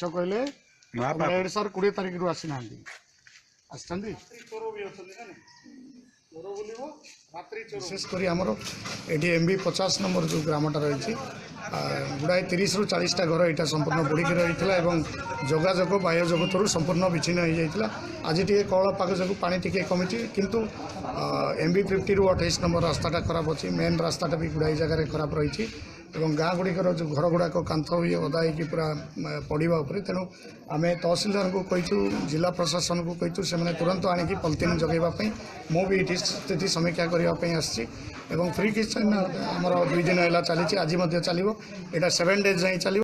कहले सर 20 तारिख रू आसी ना विशेष कर ये MB 50 नंबर जो ग्रामटा रही गुड़ाए 30 ରୁ 40 टा घर यहाँ संपूर्ण बुड़िकी रही है जोगाजोग बाह्य जगत संपूर्ण विच्छिन्न हो जाता आज टे कौल पाग जो पा टे कमी किंतु MB 50 ରୁ 28 नंबर रास्ताटा खराब अच्छी मेन रास्ताटा भी गुड़ाई जगह खराब रही गाँ गुड़िकर जो घर गुड़ाक कांथ भी ओदा हो पूरा पड़ा तेणु आम तहसिलदार को कहीचु जिला प्रशासन को कहीचु से तुरंत आणिकी पॉलिथिन जगैवाई मुझे स्थिति समीक्षा करने आसी फ्री किचन आमर 2 दिन है चली आज चलो यहाँ 7 days जाए चलो।